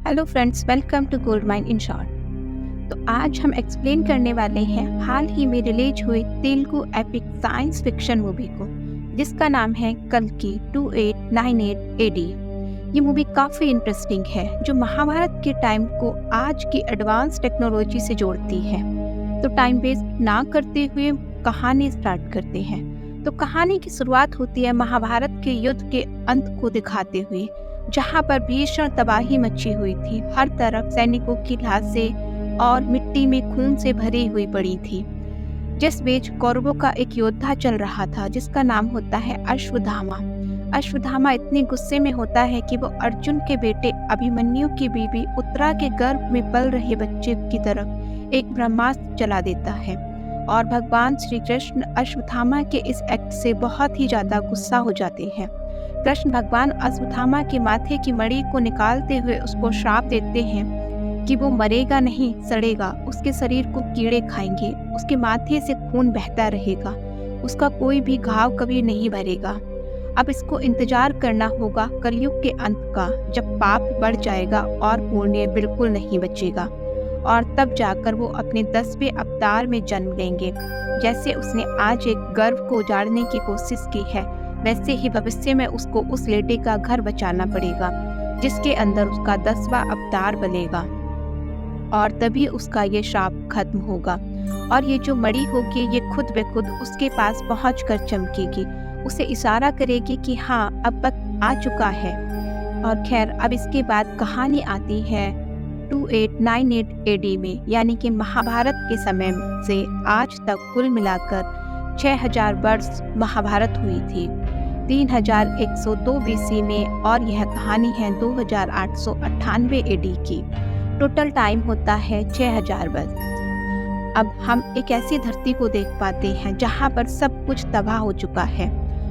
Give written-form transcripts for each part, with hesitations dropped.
Hello friends, welcome to gold mine in short. तो आज हम एक्सप्लेन करने वाले हैं हाल ही में रिलीज हुई Telugu epic science fiction movie को, जिसका नाम है कल्कि 2898 एडी। ये मूवी काफ़ी इंटरेस्टिंग है, जो महाभारत के टाइम को आज की एडवांस टेक्नोलॉजी से जोड़ती है। तो टाइम वेस्ट ना करते हुए कहानी स्टार्ट करते हैं। तो कहानी की शुरुआत होती है महाभारत के युद्ध के अंत को दिखाते हुए, जहां पर भीषण तबाही मची हुई थी। हर तरफ सैनिकों की लाशें और मिट्टी में खून से भरी हुई पड़ी थी। जिस बीच कौरवों का एक योद्धा चल रहा था, जिसका नाम होता है अश्वत्थामा। अश्वत्थामा इतने गुस्से में होता है कि वो अर्जुन के बेटे अभिमन्यु की बीवी उत्तरा के गर्भ में पल रहे बच्चे की तरफ एक ब्रह्मास्त्र चला देता है। और भगवान श्री कृष्ण अश्वत्थामा के इस एक्ट से बहुत ही ज्यादा गुस्सा हो जाते हैं। कृष्ण भगवान अश्वत्थामा के माथे की मणि को निकालते हुए उसको श्राप देते हैं कि वो मरेगा नहीं, सड़ेगा, उसके शरीर को कीड़े खाएंगे, उसके माथे से खून बहता रहेगा, उसका कोई भी घाव कभी नहीं भरेगा। अब इसको इंतजार करना होगा कलयुग के अंत का, जब पाप बढ़ जाएगा और पुण्य बिल्कुल नहीं बचेगा, और तब जाकर वो अपने 10वें अवतार में जन्म लेंगे। जैसे उसने आज एक गर्भ को उजाड़ने की कोशिश की है, वैसे ही भविष्य में उसको उस लेडी का घर बचाना पड़ेगा, जिसके अंदर उसका 10वां अवतार बनेगा, और तभी उसका ये श्राप खत्म होगा। और ये जो मणि होगी, ये खुद ब खुद उसके पास पहुंचकर चमकेगी, उसे इशारा करेगी कि हाँ, अब वक्त आ चुका है। और खैर, अब इसके बाद कहानी आती है 2898 एडी में, यानी कि महाभारत के समय से आज तक कुल मिलाकर 6000 वर्ष महाभारत हुई थी, 3102 बीसी में, और यह कहानी है 2898 एडी की। टोटल टाइम होता है 6000 वर्ष। अब हम एक ऐसी धरती को देख पाते हैं जहां पर सब कुछ तबाह हो चुका है।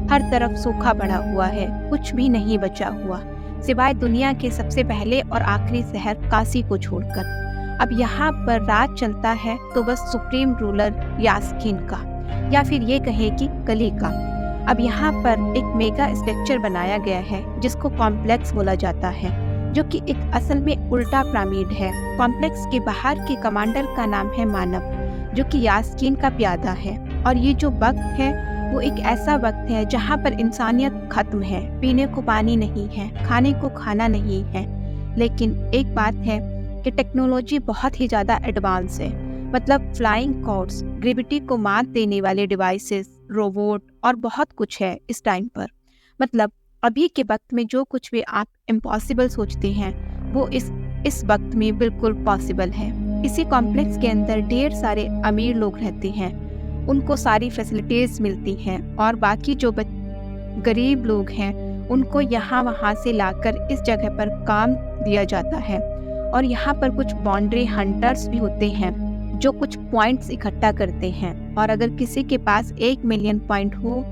हर तरफ सूखा पड़ा हुआ है, कुछ भी नहीं बचा हुआ सिवाय दुनिया के सबसे पहले और आखिरी शहर काशी को छोड़कर। अब यहाँ पर राज चलता है तो बस सुप्रीम रूलर यास्कीन का, या फिर ये कहे कि कली का। अब यहाँ पर एक मेगा स्ट्रक्चर बनाया गया है, जिसको कॉम्प्लेक्स बोला जाता है, जो कि एक असल में उल्टा पिरामिड है। कॉम्प्लेक्स के बाहर के कमांडर का नाम है मानव, जो कि यास्कीन का प्यादा है। और ये जो वक्त है, वो एक ऐसा वक्त है जहाँ पर इंसानियत खत्म है, पीने को पानी नहीं है, खाने को खाना नहीं है। लेकिन एक बात है कि टेक्नोलॉजी बहुत ही ज़्यादा एडवांस है, मतलब फ्लाइंग कॉर्ड्स, ग्रेविटी को मात देने वाले डिवाइसेस, रोबोट और बहुत कुछ है इस टाइम पर। मतलब अभी के वक्त में जो कुछ भी आप इम्पॉसिबल सोचते हैं, वो इस वक्त में बिल्कुल पॉसिबल है। इसी कॉम्प्लेक्स के अंदर ढेर सारे अमीर लोग रहते हैं, उनको सारी फैसिलिटीज मिलती हैं, और बाकी जो गरीब लोग हैं उनको यहाँ वहाँ से लाकर इस जगह पर काम दिया जाता है। और यहाँ पर कुछ बाउंड्री हंटर्स भी होते हैं, जो कुछ पॉइंट्स इकट्ठा करते हैं, और अगर किसी के पास 1 मिलियन पॉइंट हो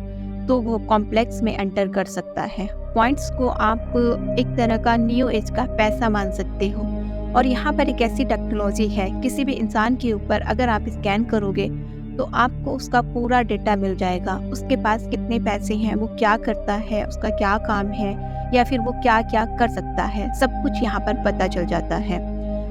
तो वो कॉम्प्लेक्स में एंटर कर सकता है। पॉइंट्स को आप एक तरह का न्यू एज का पैसा मान सकते हो। और यहाँ पर एक ऐसी टेक्नोलॉजी है, किसी भी इंसान के ऊपर अगर आप स्कैन करोगे तो आपको उसका पूरा डेटा मिल जाएगा। उसके पास कितने पैसे हैं, वो क्या करता है, उसका क्या काम है, या फिर वो क्या क्या कर सकता है, सब कुछ यहाँ पर पता चल जाता है।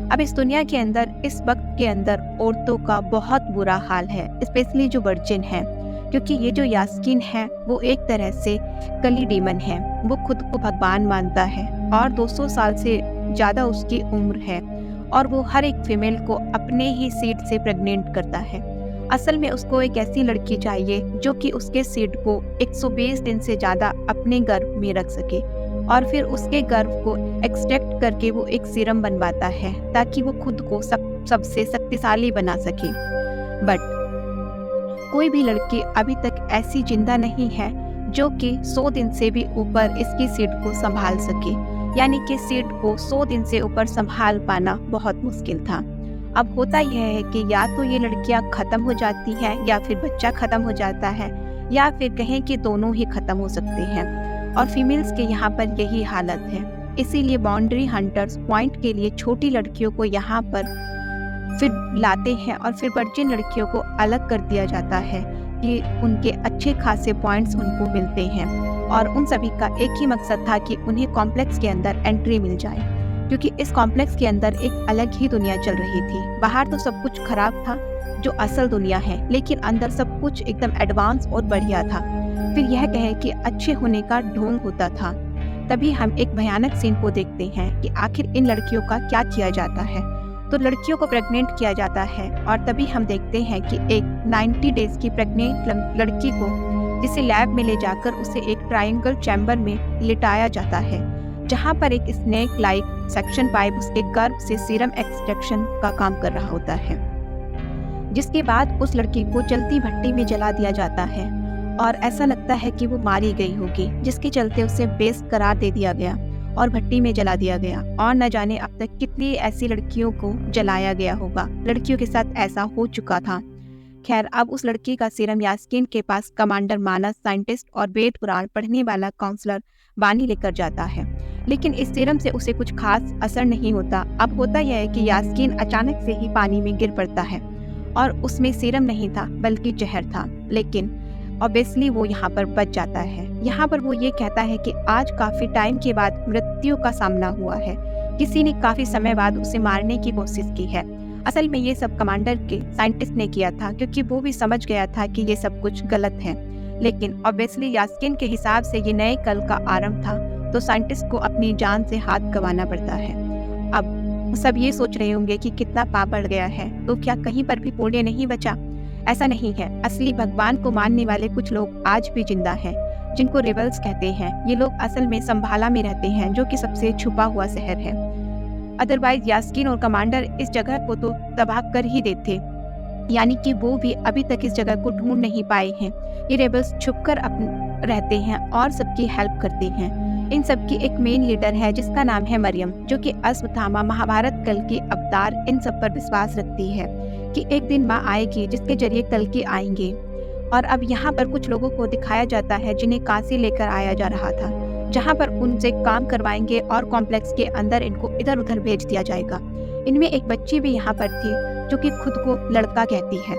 अब इस दुनिया के अंदर, इस वक्त के अंदर औरतों का बहुत बुरा हाल है, स्पेशली जो वर्जिन है, क्योंकि ये जो यास्कीन है वो एक तरह से कली डीमन है। वो खुद को भगवान मानता है, और 200 साल से ज़्यादा उसकी उम्र है, और वो हर एक फीमेल को अपने ही सीड से प्रेग्नेंट करता है। असल में उसको एक ऐसी लड़की चाहिए जो कि उसके सीड को 120 दिन से ज़्यादा अपने गर्भ में रख सके, और फिर उसके गर्भ को एक्सट्रैक्ट करके वो एक सीरम बनवाता है, ताकि वो खुद को सबसे शक्तिशाली बना सके। बट कोई भी लड़की अभी तक ऐसी जिंदा नहीं है जो कि 100 दिन से भी ऊपर इसकी सीड को संभाल सके, यानी कि सीड को 100 दिन से ऊपर संभाल पाना बहुत मुश्किल था। अब होता यह है कि या तो ये लड़कियां खत्म हो जाती हैं, या फिर बच्चा खत्म हो जाता है, या फिर कहें कि दोनों ही खत्म हो सकते हैं। और फीमेल्स के यहाँ पर यही हालत है। इसीलिए बाउंड्री हंटर्स पॉइंट के लिए छोटी लड़कियों को यहाँ पर फिर लाते हैं, और फिर वर्जिन लड़कियों को अलग कर दिया जाता है कि उनके अच्छे खासे पॉइंट्स उनको मिलते हैं। और उन सभी का एक ही मकसद था कि उन्हें कॉम्प्लेक्स के अंदर एंट्री मिल जाए। क्योंकि इस कॉम्प्लेक्स के अंदर एक अलग ही दुनिया चल रही थी। बाहर तो सब कुछ खराब था, जो असल दुनिया है, लेकिन अंदर सब कुछ एकदम एडवांस और बढ़िया था। फिर यह कहें कि अच्छे होने का ढोंग होता था। तभी हम एक भयानक सीन को देखते हैं कि आखिर इन लड़कियों का क्या किया जाता है। तो लड़कियों को प्रेग्नेंट किया जाता है और तभी हम देखते हैं कि एक 90 डेज की प्रेग्नेंट लड़की को जिसे लैब में ले जाकर उसे एक ट्रायंगल चैम्बर में लिटाया जाता है, जहां पर एक स्नेक लाइक सेक्शन पाइप उसके गर्भ से सीरम एक्सट्रैक्शन का काम कर रहा होता है। जिसके बाद उस लड़की को जलती भट्टी में जला दिया जाता है और ऐसा लगता है कि वो मारी गई होगी, जिसके चलते उसे बेस्ट करार दे दिया गया और भट्टी में जला दिया गया। और न जाने अब तक कितनी ऐसी लड़कियों को जलाया गया होगा, लड़कियों के साथ ऐसा हो चुका था। खैर, अब उस लड़की का सीरम यास्कीन के पास कमांडर मानस, साइंटिस्ट और वेद पुराण पढ़ने वाला काउंसलर बानी लेकर जाता है, लेकिन इस सीरम से उसे कुछ खास असर नहीं होता। अब होता यह है कि यास्कीन अचानक से ही पानी में गिर पड़ता है और उसमें सीरम नहीं था बल्कि जहर था, लेकिन ऑब्वियसली वो यहाँ पर बच जाता है। यहाँ पर वो ये कहता है कि आज काफी टाइम के बाद मृत्यु का सामना हुआ है, किसी ने काफी समय बाद उसे मारने की कोशिश की है। असल में ये सब कमांडर के साइंटिस्ट ने किया था, क्योंकि वो भी समझ गया था कि ये सब कुछ गलत है। लेकिन ऑब्वियसली यास्कीन के हिसाब से ये नए कल का आरंभ था, तो साइंटिस्ट को अपनी जान से हाथ गंवाना पड़ता है। अब सब ये सोच रहे होंगे कि कितना पाप बढ़ गया है, तो क्या कहीं पर भी पुण्य नहीं बचा? ऐसा नहीं है। असली भगवान को मानने वाले कुछ लोग आज भी जिंदा हैं, जिनको रेबल्स कहते हैं। ये लोग असल में संभाला में रहते हैं, जो कि सबसे छुपा हुआ शहर है। अदरवाइज यास्कीन और कमांडर इस जगह को तो तबाह कर ही देते, यानी कि वो भी अभी तक इस जगह को ढूंढ नहीं पाए हैं। ये रेबल्स छुपकर रहते हैं और सबकी हेल्प करते हैं। इन सब की एक मेन लीडर है जिसका नाम है मरियम, जो कि अश्वत्थामा महाभारत कल की अवतार इन सब पर विश्वास रखती है कि एक दिन माँ आएगी जिसके जरिए कल के आएंगे। और अब यहाँ पर कुछ लोगों को दिखाया जाता है जिन्हें काशी लेकर आया जा रहा था, जहाँ पर उनसे काम करवाएंगे और कॉम्प्लेक्स के अंदर इनको इधर उधर भेज दिया जाएगा। इनमें एक बच्ची भी यहाँ पर थी जो कि खुद को लड़का कहती है,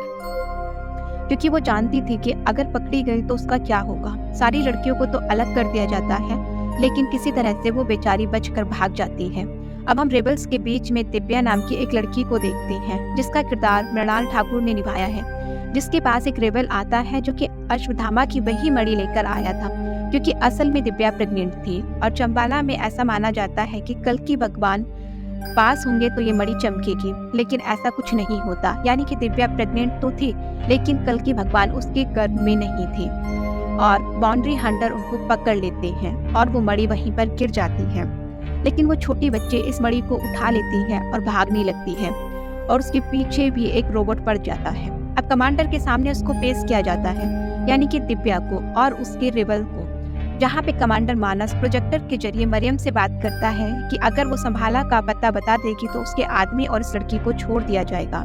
क्योंकि वो जानती थी कि अगर पकड़ी गई तो उसका क्या होगा। सारी लड़कियों को तो अलग कर दिया जाता है, लेकिन किसी तरह से वो बेचारी बचकर भाग जाती है। अब हम रेबल्स के बीच में दिव्या नाम की एक लड़की को देखते हैं, जिसका किरदार मृणाल ठाकुर ने निभाया है, जिसके पास एक रेबल आता है जो कि अश्वत्थामा की वही मणि लेकर आया था, क्योंकि असल में दिव्या प्रेग्नेंट थी और चंबाला में ऐसा माना जाता है कि कल की भगवान पास होंगे तो ये मणि चमकेगी, लेकिन ऐसा कुछ नहीं होता। यानी कि दिव्या प्रेग्नेंट तो थी, लेकिन कल की भगवान उसके गर्भ में नहीं थी और बाउंड्री हंटर उनको पकड़ लेते हैं और वो मणि वहीं पर गिर जाती है। लेकिन वो छोटी बच्ची इस मणि को उठा लेती है और भागने लगती है और उसके पीछे भी एक रोबोट पड़ जाता है। अब कमांडर के सामने उसको पेश किया जाता है, यानी कि दिव्या को और उसके रेबल को, जहाँ पे कमांडर मानस प्रोजेक्टर के जरिए मरियम से बात करता है कि अगर वो संभाला का पता बता देगी तो उसके आदमी और इस लड़की को छोड़ दिया जाएगा।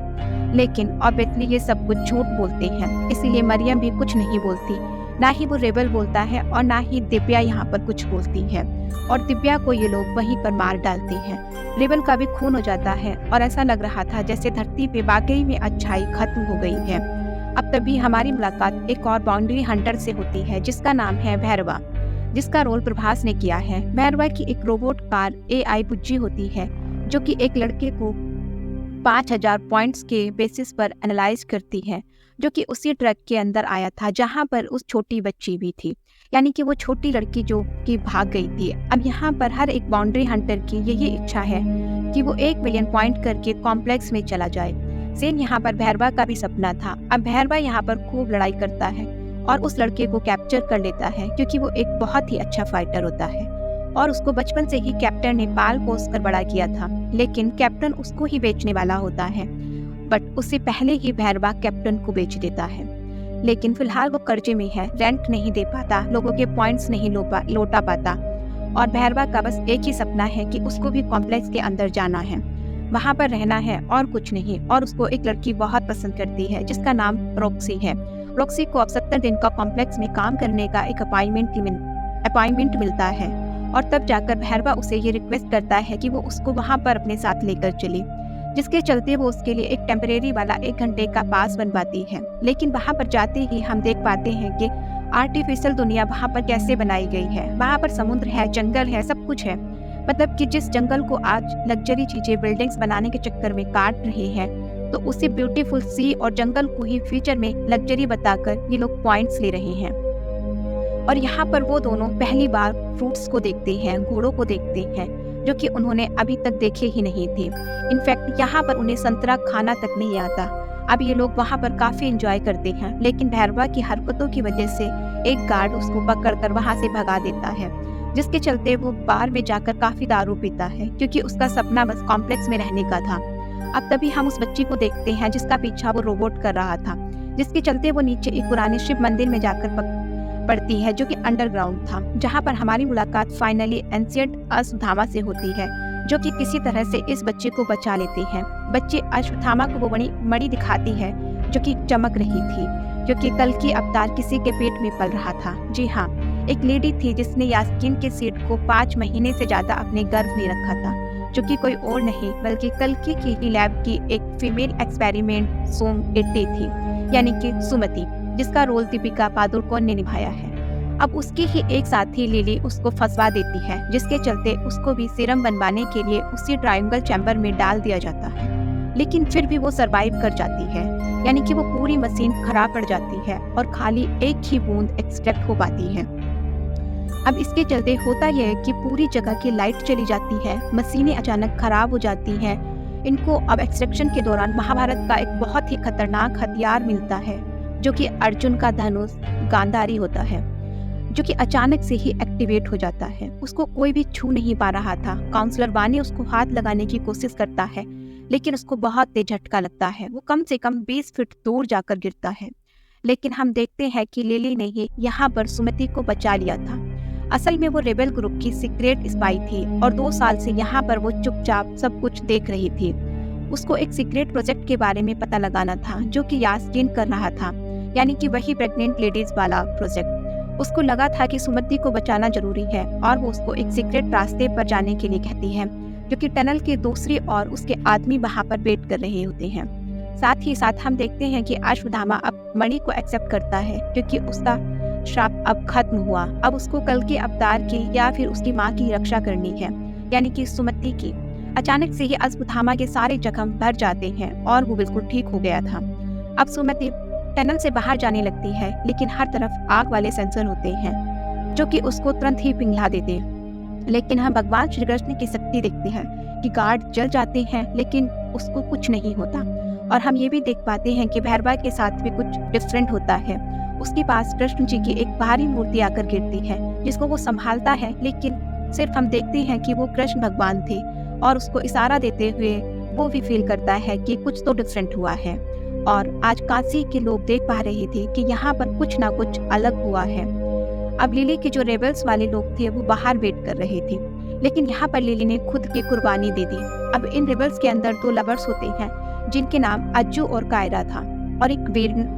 लेकिन ऑब्वियसली ये सब कुछ झूठ बोलते हैं, इसीलिए मरियम भी कुछ नहीं बोलती। ना ही वो रेबल बोलता है और ना ही दिव्या यहाँ पर कुछ बोलती है, और दिव्या को ये लोग वहीं पर मार डालते हैं। रेबल का भी खून हो जाता है और ऐसा लग रहा था जैसे धरती पे वाकई में अच्छाई खत्म हो गई है। अब तभी हमारी मुलाकात एक और बाउंड्री हंटर से होती है, जिसका नाम है भैरवा, जिसका रोल प्रभास ने किया है। भैरवा की एक रोबोट कार AI बुज्जी होती है, जो कि एक लड़के को 5000 पॉइंट्स के बेसिस पर एनालाइज करती है, जो कि उसी ट्रक के अंदर आया था जहां पर उस छोटी बच्ची भी थी, यानी कि वो छोटी लड़की जो कि भाग गई थी। अब यहाँ पर हर एक बाउंड्री हंटर की यही इच्छा है कि वो 1 मिलियन पॉइंट करके कॉम्प्लेक्स में चला जाए। सेम यहाँ पर भैरवा का भी सपना था। अब भैरवा यहाँ पर खूब लड़ाई करता है और उस लड़के को कैप्चर कर लेता है, क्योंकि वो एक बहुत ही अच्छा फाइटर होता है और उसको बचपन से ही कैप्टन ने पाल पोस कर बड़ा किया था। लेकिन कैप्टन उसको ही बेचने वाला होता है, बट उससे पहले ही भैरवा कैप्टन को बेच देता है। लेकिन फिलहाल वो कर्जे में है, रेंट नहीं दे पाता, लोगों के पॉइंट्स नहीं लौटा पाता, और भैरवा का बस एक ही सपना है कि उसको भी कॉम्प्लेक्स के अंदर जाना है, वहाँ पर रहना है और कुछ नहीं। और उसको एक लड़की बहुत पसंद करती है जिसका नाम रॉक्सी है। रॉक्सी को अब 70 दिन का कॉम्प्लेक्स में काम करने का एक अपॉइंटमेंट मिलता है, और तब जाकर भैरवा उसे ये रिक्वेस्ट करता है कि वो उसको वहाँ पर अपने साथ लेकर चले, जिसके चलते वो उसके लिए एक टेम्परेरी वाला 1 घंटे का पास बनवाती है। लेकिन वहाँ पर जाते ही हम देख पाते हैं कि आर्टिफिशियल दुनिया वहाँ पर कैसे बनाई गई है। वहाँ पर समुद्र है, जंगल है, सब कुछ है। मतलब कि जिस जंगल को आज लग्जरी चीजें बिल्डिंग्स बनाने के चक्कर में काट रहे हैं, तो उसी ब्यूटीफुल सी और जंगल को ही फ्यूचर में लग्जरी बताकर ये लोग पॉइंट्स ले रहे हैं। और यहाँ पर वो दोनों पहली बार फ्रूट्स को देखते हैं, घोड़ों को देखते हैं, जो कि उन्होंने अभी तक देखे ही नहीं थे। इनफैक्ट यहाँ पर उन्हें संतरा खाना तक नहीं आता। अब ये लोग वहाँ पर काफी एंजॉय करते हैं, लेकिन भैरवा की हरकतों की वजह से एक गार्ड उसको पकड़कर वहाँ से भगा देता है, जिसके चलते वो बार में जाकर काफी दारू पीता है, क्योंकि उसका सपना बस कॉम्प्लेक्स में रहने का था। अब तभी हम उस बच्ची को देखते हैं जिसका पीछा वो रोबोट कर रहा था, जिसके चलते वो नीचे एक पुराने शिव मंदिर में जाकर पड़ती है, जो कि अंडरग्राउंड था, जहाँ पर हमारी मुलाकात फाइनली एंशिएंट अश्वत्थामा से होती है, जो कि किसी तरह से इस बच्चे को बचा लेते हैं। बच्चे अश्वत्थामा को वो बड़ी मणि दिखाती है, जो कि चमक रही थी, क्योंकि कल की अवतार किसी के पेट में पल रहा था। जी हाँ, एक लेडी थी जिसने यास्कीन के सीड को 5 महीने से ज्यादा अपने गर्भ में रखा था, जो कि कोई और नहीं बल्कि कल्कि की ही लैब की एक फीमेल एक्सपेरिमेंट सोम एट्टी थी, यानी कि सुमति, जिसका रोल दीपिका पादुकोण ने निभाया है। अब उसकी ही एक साथी लिली उसको फंसवा देती है, जिसके चलते उसको भी सीरम बनवाने के लिए उसी ट्रायंगल चैम्बर में डाल दिया जाता है, लेकिन फिर भी वो सरवाइव कर जाती है, यानी कि वो पूरी मशीन खराब पड़ जाती है और खाली एक ही बूंद एक्सट्रैक्ट हो पाती है। अब इसके चलते होता यह है कि पूरी जगह की लाइट चली जाती है, मशीनें अचानक खराब हो जाती हैं। इनको अब एक्सट्रैक्शन के दौरान महाभारत का एक बहुत ही खतरनाक हथियार मिलता है, जो कि अर्जुन का धनुष गांधारी होता है, जो कि अचानक से ही एक्टिवेट हो जाता है। उसको कोई भी छू नहीं पा रहा था। काउंसलर वानी उसको हाथ लगाने की कोशिश करता है, लेकिन उसको बहुत तेज झटका लगता है। वो कम से कम 20 फीट दूर जाकर गिरता है। लेकिन हम देखते हैं कि लिली ने ही यहाँ पर सुमति को बचा लिया था। असल में वो रेबेल ग्रुप की सीक्रेट स्पाई थी और 2 साल से यहाँ पर वो चुपचाप सब कुछ देख रही थी। उसको एक सीक्रेट प्रोजेक्ट के बारे में पता लगाना था, जो कि यास्कीन कर रहा था, यानी कि वही प्रेग्नेंट लेडीज वाला प्रोजेक्ट। उसको लगा था कि सुमति को बचाना जरूरी है और वो उसको एक सीक्रेट रास्ते पर जाने के लिए कहती है, जो कि टनल के दूसरी ओर उसके आदमी वहाँ पर वेट कर रहे होते हैं। साथ ही साथ हम देखते हैं कि अश्वत्थामा अब मणि को एक्सेप्ट करता है, क्योंकि उसका श्राप अब खत्म हुआ। अब उसको कल के अवतार की या फिर उसकी माँ की रक्षा करनी है, यानी कि सुमति की। अचानक से ही अश्वत्थामा के सारे जख्म भर जाते हैं और वो बिल्कुल ठीक हो गया था। अब सुमति टनल से बाहर जाने लगती है, लेकिन हर तरफ आग वाले सेंसर होते हैं, जो कि उसको तुरंत ही पिघला देते हैं। लेकिन हम भगवान श्री कृष्ण की शक्ति देखते हैं कि गार्ड जल जाते हैं, लेकिन उसको कुछ नहीं होता। और हम ये भी देख पाते हैं कि भैरवा के साथ भी कुछ डिफरेंट होता है। उसके पास कृष्ण जी की एक भारी मूर्ति आकर गिरती है, जिसको वो संभालता है, लेकिन सिर्फ हम देखते हैं कि वो कृष्ण भगवान थे और उसको इशारा देते हुए वो भी फील करता है कि कुछ तो डिफरेंट हुआ है। और आज काशी के लोग देख पा रहे थे कि यहाँ पर कुछ ना कुछ अलग हुआ है। अब लिली के जो रेबल्स वाले लोग थे वो बाहर वेट कर रहे थे, लेकिन यहाँ पर लिली ने खुद की कुर्बानी दे दी। अब इन रेबल्स के अंदर 2 लवर्स होते हैं, जिनके नाम अज्जू और कायरा था, और एक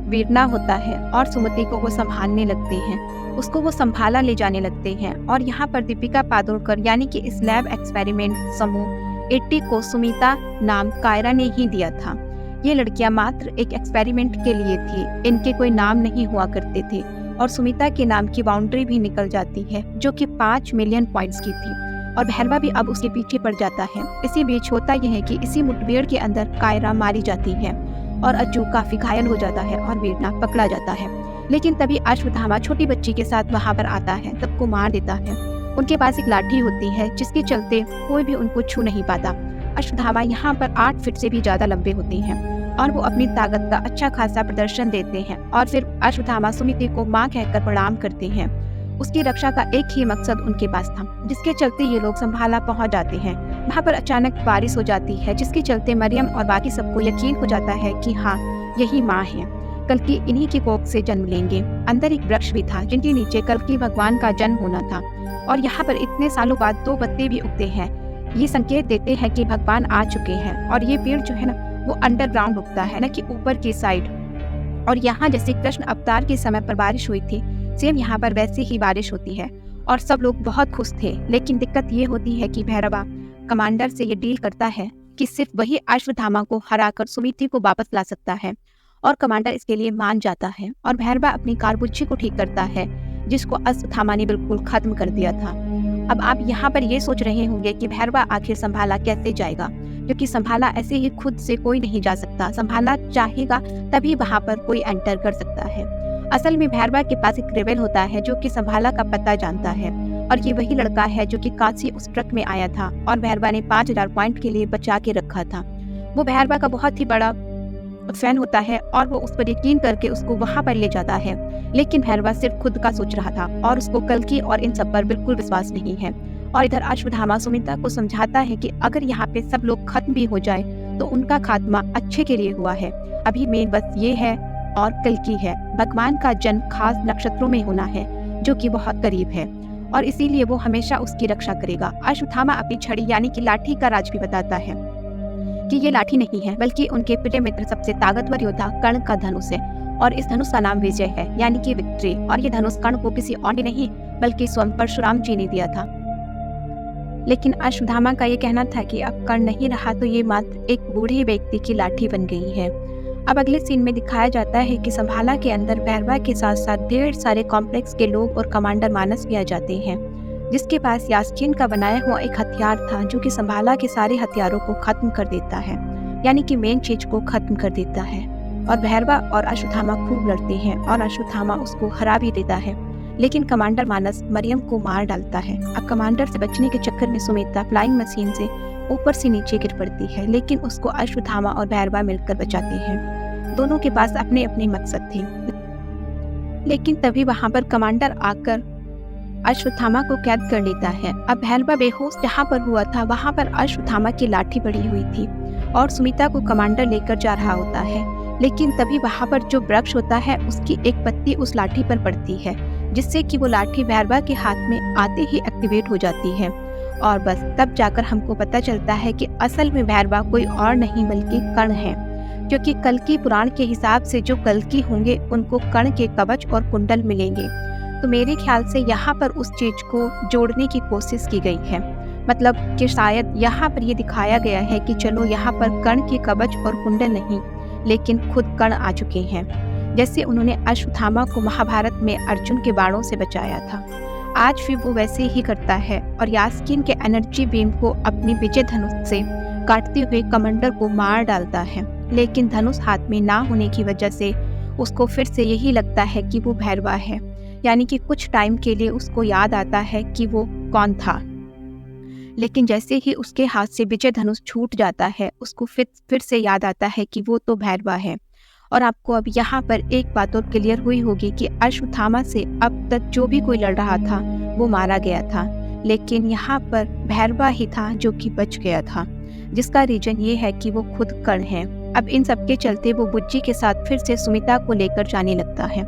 वीरना होता है, और सुमति को वो संभालने लगते हैं। उसको वो संभाला ले जाने लगते हैं। और यहाँ पर दीपिका पादुकोण यानी कि इस लैब एक्सपेरिमेंट समूह 80 को सुमिता नाम कायरा ने ही दिया था। ये लड़कियां मात्र एक एक्सपेरिमेंट के लिए थी, इनके कोई नाम नहीं हुआ करते थे, और सुमिता के नाम की बाउंड्री भी निकल जाती है, जो कि 5 मिलियन पॉइंट्स की थी। और भैरवा भी अब उसके पीछे पड़ जाता है। इसी बीच होता यह है कि इसी मुठभेड़ के अंदर कायरा मारी जाती है और अज्जू काफी घायल हो जाता है और वीरना पकड़ा जाता है। लेकिन तभी अश्वत्थामा छोटी बच्ची के साथ वहाँ पर आता है, सबको मार देता है। उनके पास एक लाठी होती है, जिसके चलते कोई भी उनको छू नहीं पाता। अश्वत्थामा यहाँ पर 8 फीट से भी ज्यादा लंबे होते हैं और वो अपनी ताकत का अच्छा खासा प्रदर्शन देते हैं। और फिर अश्वत्थामा सुमिति को माँ कहकर प्रणाम करते हैं। उसकी रक्षा का एक ही मकसद उनके पास था, जिसके चलते ये लोग संभाला पहुंच जाते हैं। वहाँ पर अचानक बारिश हो जाती है, जिसके चलते मरियम और बाकी सबको यकीन हो जाता है कि हाँ, यही माँ है, कल की इन्हीं की कोख से जन्म लेंगे। अंदर एक वृक्ष भी था, जिनके नीचे कल की भगवान का जन्म होना था। और यहाँ पर इतने सालों बाद 2 पत्ते भी उगते हैं। ये संकेत देते हैं कि भगवान आ चुके हैं। और ये पेड़ जो है ना, वो अंडरग्राउंड उगता है, ना कि ऊपर की साइड। और यहाँ जैसे कृष्ण अवतार के समय पर बारिश हुई थी, सेम यहाँ पर वैसे ही बारिश होती है और सब लोग बहुत खुश थे। लेकिन दिक्कत ये होती है कि भैरवा कमांडर से ये डील करता है कि सिर्फ वही अश्वत्थामा को हराकर सुमिति को वापस ला सकता है, और कमांडर इसके लिए मान जाता है। और भैरवा अपनी कारबुच्ची को ठीक करता है, जिसको अश्वत्थामा ने बिल्कुल खत्म कर दिया था। अब आप यहाँ पर ये सोच रहे होंगे कि भैरवा आखिर संभाला कैसे जाएगा, क्योंकि संभाला ऐसे ही खुद से कोई नहीं जा सकता। संभाला चाहेगा तभी वहाँ पर कोई एंटर कर सकता है। असल में भैरवा के पास एक रेबेल होता है जो कि संभाला का पता जानता है, और ये वही लड़का है जो कि काशी उस ट्रक में आया था और भैरवा ने 5000 पॉइंट के लिए बचा के रखा था। वो भैरवा का बहुत ही बड़ा फैन होता है और वो उस पर यकीन करके उसको वहां पर ले जाता है। लेकिन भैरवा सिर्फ खुद का सोच रहा था और उसको कल्कि और इन सब पर बिल्कुल विश्वास नहीं है। और इधर अश्वत्थामा सुमित्रा को समझाता है कि अगर यहाँ पे सब लोग खत्म भी हो जाए तो उनका खात्मा अच्छे के लिए हुआ है। अभी मेन बस ये है और कल्कि है। भगवान का जन्म खास नक्षत्रों में होना है जो कि बहुत करीब है, और इसीलिए वो हमेशा उसकी रक्षा करेगा। अश्वत्थामा अपनी छड़ी यानी कि लाठी का राज भी बताता है कि ये लाठी नहीं है बल्कि उनके प्रिय मित्र सबसे ताकतवर योद्धा कर्ण का धनुष है, और इस धनुष का नाम विजय है यानी कि विक्ट्री। और ये धनुष कर्ण को किसी और ने नहीं बल्कि स्वयं परशुराम जी ने दिया था। लेकिन अश्वत्थामा का ये कहना था कि अब कर्ण नहीं रहा तो ये मात्र एक बूढ़े व्यक्ति की लाठी बन गई है। अब अगले सीन में दिखाया जाता है कि संभाला के अंदर भैरवा के साथ साथ ढेर सारे कॉम्प्लेक्स के लोग और कमांडर मानस भी आ जाते हैं, जिसके पास यास्कीन का बनाया हुआ एक हथियार था जो कि संभाला के सारे हथियारों को खत्म कर देता है, यानी कि मेन चीज को खत्म कर देता है। और भैरवा और अश्वत्थामा खूब लड़ते हैं और अश्वत्थामा उसको हरा भी देता है, लेकिन कमांडर मानस मरियम को मार डालता है। अब कमांडर से बचने के चक्कर में सुमित्रा फ्लाइंग मशीन से ऊपर से नीचे गिर पड़ती है, लेकिन उसको अश्वत्थामा और भैरवा मिलकर बचाते हैं। दोनों के पास अपने अपने मकसद थे। लेकिन तभी वहां पर कमांडर आकर अश्वत्थामा को कैद कर लेता है। अब भैरवा बेहोश जहाँ पर हुआ था वहां पर अश्वत्थामा की लाठी पड़ी हुई थी और सुमित्रा को कमांडर लेकर जा रहा होता है। लेकिन तभी वहां पर जो वृक्ष होता है उसकी एक पत्ती उस लाठी पर पड़ती है, जिससे कि वो लाठी भैरवा के हाथ में आते ही एक्टिवेट हो जाती है। और बस तब जाकर हमको पता चलता है कि असल में भैरवा कोई और नहीं बल्कि कर्ण है, क्योंकि कल्कि पुराण के हिसाब से जो कल्कि होंगे उनको कर्ण के कवच और कुंडल मिलेंगे। तो मेरे ख्याल से यहाँ पर उस चीज को जोड़ने की कोशिश की गई है, मतलब कि शायद यहाँ पर ये दिखाया गया है कि चलो यहाँ पर कर्ण के कवच और कुंडल नहीं लेकिन खुद कर्ण आ चुके हैं, जैसे उन्होंने अश्वत्थामा को महाभारत में अर्जुन के बाणों से बचाया था। आज भी वो वैसे ही करता है और यास्कीन के एनर्जी बीम को अपनी विजय धनुष से काटते हुए कमांडर को मार डालता है। लेकिन धनुष हाथ में ना होने की वजह से उसको फिर से यही लगता है कि वो भैरवा है, यानी कि कुछ टाइम के लिए उसको याद आता है कि वो कौन था। लेकिन जैसे ही उसके हाथ से विजय धनुष छूट जाता है उसको फिर से याद आता है कि वो तो भैरवा है। और आपको अब यहाँ पर एक बात और क्लियर हुई होगी कि अश्वत्थामा से अब तक जो भी कोई लड़ रहा था वो मारा गया था, लेकिन यहाँ पर भैरवा ही था जो कि बच गया था, जिसका रीजन ये है कि वो खुद कर्ण है। अब इन सब के चलते वो बुज्जी के साथ फिर से सुमित्रा को लेकर जाने लगता है।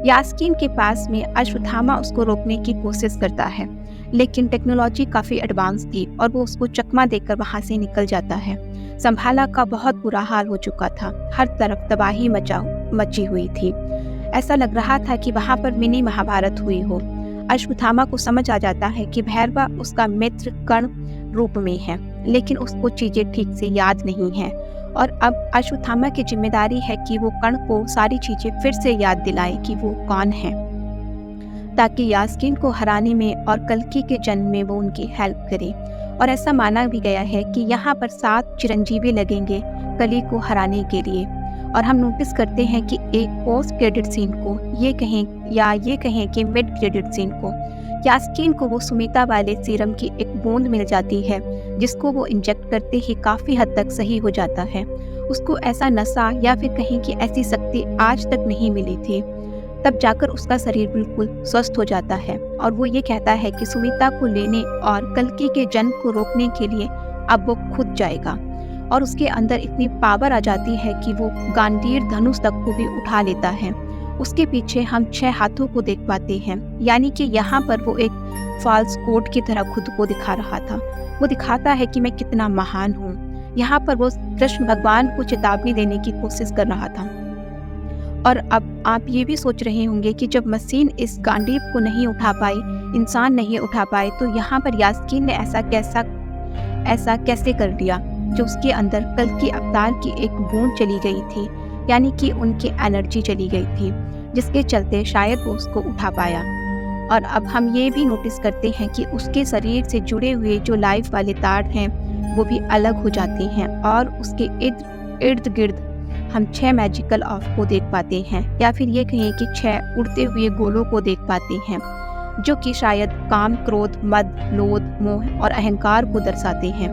यास्कीन के पास में अश्वत्थामा उसको रोकने की कोशिश करता है, लेकिन टेक्नोलॉजी काफी एडवांस थी और वो उसको चकमा देकर वहां से निकल जाता है। संभाला का बहुत बुरा हाल हो चुका था, हर तरफ तबाही मची हुई थी। ऐसा लग रहा था कि वहां पर मिनी महाभारत हुई हो। अश्वत्थामा को समझ आ जाता है कि भैरवा उसका मित्र कर्ण रूप में है, लेकिन उसको चीजें ठीक से याद नहीं है। और अब अश्वत्थामा की जिम्मेदारी है कि वो कर्ण को सारी चीजें फिर से याद दिलाए कि वो कौन है, ताकि यास्कीन को हराने में और कल्कि के जन्म में वो उनकी हेल्प करे। और ऐसा माना भी गया है कि यहाँ पर 7 चिरंजीवी लगेंगे कली को हराने के लिए। और हम नोटिस करते हैं कि एक पोस्ट क्रेडिट सीन को ये कहें कि मिड क्रेडिट सीन को यास्कीन को वो सुमित्रा वाले सीरम की एक बूंद मिल जाती है, जिसको वो इंजेक्ट करते ही काफी हद तक सही हो जाता है। उसको ऐसा नशा या फिर कहें कि ऐसी शक्ति आज तक नहीं मिली थी। तब जाकर उसका शरीर बिल्कुल स्वस्थ हो जाता है और वो ये कहता है कि सुमित्रा को लेने और कल्कि के जन्म को रोकने के लिए अब वो खुद जाएगा। और उसके अंदर इतनी पावर आ जाती है कि वो गांडीर धनुष तक को भी उठा लेता है। उसके पीछे हम 6 हाथों को देख पाते हैं, यानी कि यहाँ पर वो एक फॉल्स कोड की तरह खुद को दिखा रहा था। वो दिखाता है कि मैं कितना महान हूँ। यहाँ पर वो कृष्ण भगवान को चेतावनी देने की कोशिश कर रहा था। और अब आप ये भी सोच रहे होंगे कि जब मशीन इस गांडीव को नहीं उठा पाई, इंसान नहीं उठा पाए, तो यहाँ पर यास्कीन ने ऐसा कैसे कर दिया, जो उसके अंदर कल्कि अवतार की एक बूंद चली गई थी, यानी कि उनकी एनर्जी चली गई थी, जिसके चलते शायद वो उसको उठा पाया। और अब हम ये भी नोटिस करते हैं कि उसके शरीर से जुड़े हुए जो लाइफ वाले तार हैं वो भी अलग हो जाते हैं और उसके इर्द गिर्द हम 6 मैजिकल ऑफ को देख पाते हैं, या फिर ये कहें कि 6 उड़ते हुए गोलों को देख पाते हैं, जो कि शायद काम, क्रोध, मद, लोभ, मोह और अहंकार को दर्शाते हैं।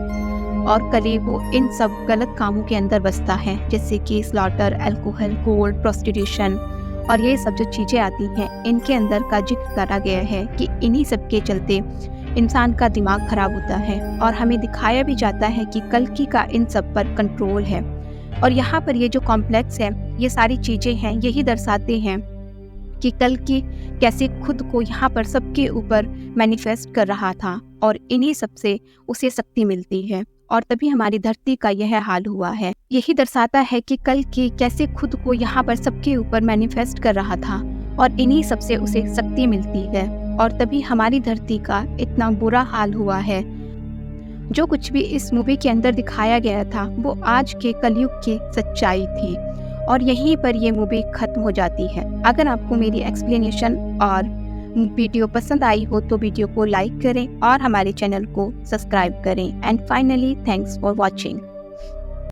और कली वो इन सब गलत कामों के अंदर बसता है, जैसे कि स्लॉटर, अल्कोहल, गोल्ड, प्रोस्टिट्यूशन और ये सब जो चीज़ें आती हैं, इनके अंदर का जिक्र करा गया है कि इन्हीं सब के चलते इंसान का दिमाग खराब होता है और हमें दिखाया भी जाता है कि कल्कि का इन सब पर कंट्रोल है। और यहाँ पर ये जो कॉम्प्लेक्स है, ये सारी चीज़ें हैं, यही दर्शाते हैं कि कल्कि कैसे खुद को यहाँ पर सबके ऊपर मैनिफेस्ट कर रहा था और इन्हीं सब से उसे शक्ति मिलती है और तभी हमारी धरती का यह हाल हुआ है। यही दर्शाता है कि कल्कि कैसे खुद को यहाँ पर सबके ऊपर मैनिफेस्ट कर रहा था और इन्हीं सब से उसे शक्ति मिलती है और तभी हमारी धरती का इतना बुरा हाल हुआ है। जो कुछ भी इस मूवी के अंदर दिखाया गया था वो आज के कलयुग की सच्चाई थी और यहीं पर ये मूवी खत्म हो जाती है। अगर आपको मेरी एक्सप्लेनेशन और वीडियो पसंद आई हो तो वीडियो को लाइक करें और हमारे चैनल को सब्सक्राइब करें। And finally thanks for watching.